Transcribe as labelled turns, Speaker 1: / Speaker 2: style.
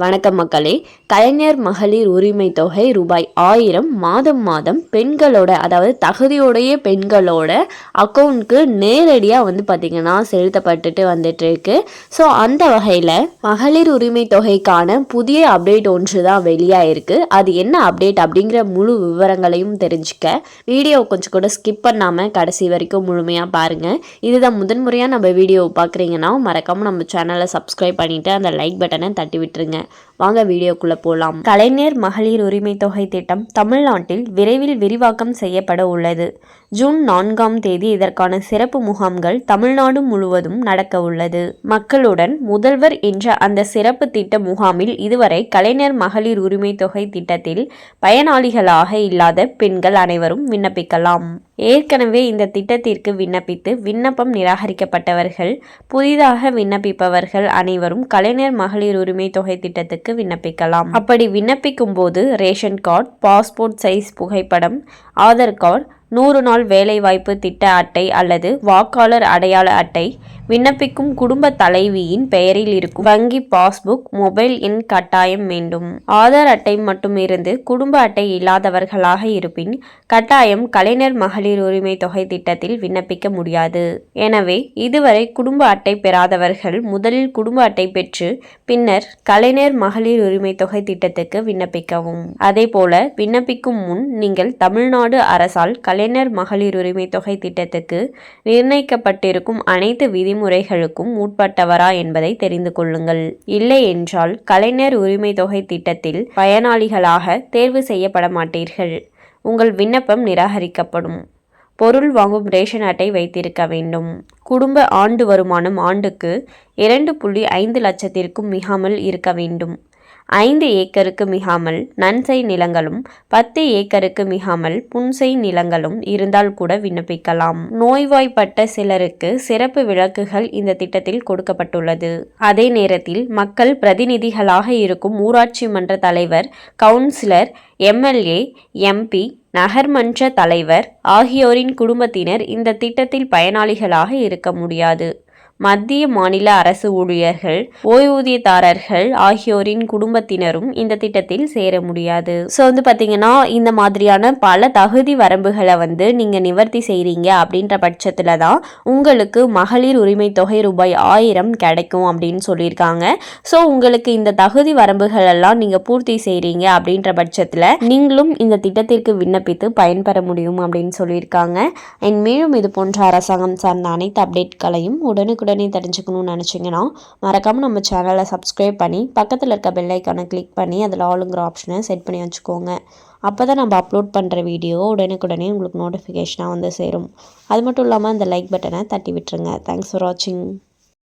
Speaker 1: வணக்கம் மக்களே. கலைஞர் மகளிர் உரிமை தொகை ரூபாய் 1000 மாதம் மாதம் பெண்களோட, அதாவது தகுதியுடைய பெண்களோட அக்கௌண்ட்க்கு நேரடியாக பார்த்திங்கன்னா செலுத்தப்பட்டுட்டு வந்துட்டு இருக்கு. ஸோ அந்த வகையில் மகளிர் உரிமை தொகைக்கான புதிய அப்டேட் ஒன்று தான் வெளியாயிருக்கு. அது என்ன அப்டேட் அப்படிங்கிற முழு விவரங்களையும் தெரிஞ்சுக்க வீடியோ கொஞ்சம் கூட ஸ்கிப் பண்ணாமல் கடைசி வரைக்கும் முழுமையாக பாருங்கள். இதுதான் முதன்முறையாக நம்ம வீடியோவை பார்க்குறீங்கன்னா மறக்காமல் நம்ம சேனலை சப்ஸ்கிரைப் பண்ணிவிட்டு அந்த லைக் பட்டனை தட்டி விட்டுருங்க. வாங்க வீடியோக்குள்ள போலாம். கலைஞர் மகளிர் உரிமை தொகை திட்டம் தமிழ்நாட்டில் விரைவில் விரிவாக்கம் செய்யப்பட உள்ளது. ஜூன் 4ஆம் தேதி இதற்கான சிறப்பு முகாம்கள் தமிழ்நாடு முழுவதும் நடக்க உள்ளது. மக்களுடன் முதல்வர் என்ற அந்த சிறப்பு திட்ட முகாமில் இதுவரை கலைஞர் மகளிர் உரிமை தொகை திட்டத்தில் பயனாளிகளாக இல்லாத பெண்கள் அனைவரும் விண்ணப்பிக்கலாம். ஏற்கனவே இந்த திட்டத்திற்கு விண்ணப்பித்து விண்ணப்பம் நிராகரிக்கப்பட்டவர்கள், புதிதாக விண்ணப்பிப்பவர்கள் அனைவரும் கலைஞர் மகளிர் உரிமை தொகை திட்டத்துக்கு விண்ணப்பிக்கலாம். அப்படி விண்ணப்பிக்கும் போது ரேஷன் கார்டு, பாஸ்போர்ட் சைஸ் புகைப்படம், ஆதார் கார்டு, 100 நாள் வேலைவாய்ப்பு திட்ட அட்டை அல்லது வாக்காளர் அடையாள அட்டை, விண்ணப்பிக்கும் குடும்ப தலைவியின் பெயரில் இருக்கும் வங்கி பாஸ்புக், மொபைல் எண் கட்டாயம் வேண்டும். ஆதார் அட்டை மட்டும் இருந்து குடும்ப அட்டை இல்லாதவர்களாக இருப்பின் கட்டாயம் கலைஞர் மகளிர் உரிமை தொகை திட்டத்தில் விண்ணப்பிக்க முடியாது. எனவே இதுவரை குடும்ப அட்டை பெறாதவர்கள் முதலில் குடும்ப அட்டை பெற்று பின்னர் கலைஞர் மகளிர் உரிமை தொகை திட்டத்துக்கு விண்ணப்பிக்கவும். அதேபோல விண்ணப்பிக்கும் முன் நீங்கள் தமிழ்நாடு அரசால் கலைஞர் மகளிர் உரிமை தொகை திட்டத்துக்கு நிர்ணயிக்கப்பட்டிருக்கும் அனைத்து விதிமுறைகளுக்கும் உட்பட்டவரா என்பதை தெரிந்து கொள்ளுங்கள். இல்லை என்றால் கலைஞர் உரிமை தொகை திட்டத்தில் பயனாளிகளாக தேர்வு செய்யப்பட மாட்டீர்கள். உங்கள் விண்ணப்பம் நிராகரிக்கப்படும். பொருள் வாங்கும் ரேஷன் அட்டை வைத்திருக்க வேண்டும். குடும்ப ஆண்டு வருமானம் ஆண்டுக்கு 2.5 லட்சத்திற்கும் மிகாமல் இருக்க வேண்டும். 5 ஏக்கருக்கு மிகாமல் நன்செய் நிலங்களும் 10 ஏக்கருக்கு மிகாமல் புன்செய் நிலங்களும் இருந்தால் கூட விண்ணப்பிக்கலாம். நோய்வாய்ப்பட்ட சிலருக்கு சிறப்பு விலக்குகள் இந்த திட்டத்தில் கொடுக்கப்பட்டுள்ளது. அதே நேரத்தில் மக்கள் பிரதிநிதிகளாக இருக்கும் ஊராட்சி மன்ற தலைவர், கவுன்சிலர், எம்எல்ஏ, எம்பி, நகர்மன்ற தலைவர் ஆகியோரின் குடும்பத்தினர் இந்த திட்டத்தில் பயனாளிகளாக இருக்க முடியாது. மத்திய மாநில அரசு ஊழியர்கள், ஓய்வூதியதாரர்கள் ஆகியோரின் குடும்பத்தினரும் இந்த திட்டத்தில் சேர முடியாது. ஸோ பார்த்தீங்கன்னா இந்த மாதிரியான பல தகுதி வரம்புகளை நீங்கள் நிவர்த்தி செய்கிறீங்க அப்படின்ற பட்சத்தில் தான் உங்களுக்கு மகளிர் உரிமை தொகை ரூபாய் 1000 கிடைக்கும் அப்படின்னு சொல்லியிருக்காங்க. ஸோ உங்களுக்கு இந்த தகுதி வரம்புகள் எல்லாம் நீங்கள் பூர்த்தி செய்கிறீங்க அப்படின்ற பட்சத்தில் நீங்களும் இந்த திட்டத்திற்கு விண்ணப்பித்து பயன்பெற முடியும் அப்படின்னு சொல்லியிருக்காங்க. அண்ட் மேலும் இது போன்ற அரசாங்கம் சார்ந்த அனைத்து அப்டேட்களையும் உடனே தெரிஞ்சுக்கணும்னு நினச்சிங்கன்னா மறக்காமல் நம்ம சேனலை சப்ஸ்கிரைப் பண்ணி பக்கத்தில் இருக்க பெல் ஐக்கானை கிளிக் பண்ணி அதில் ஆளுங்கிற ஆப்ஷனை செட் பண்ணி வச்சுக்கோங்க. அப்போ தான் நம்ம அப்லோட் பண்ணுற வீடியோ உடனுக்குடனே உங்களுக்கு நோட்டிஃபிகேஷனாக சேரும். அது மட்டும் இல்லாமல் அந்த லைக் பட்டனை தட்டி விட்டுருங்க. தேங்க்ஸ் ஃபார் வாட்சிங்.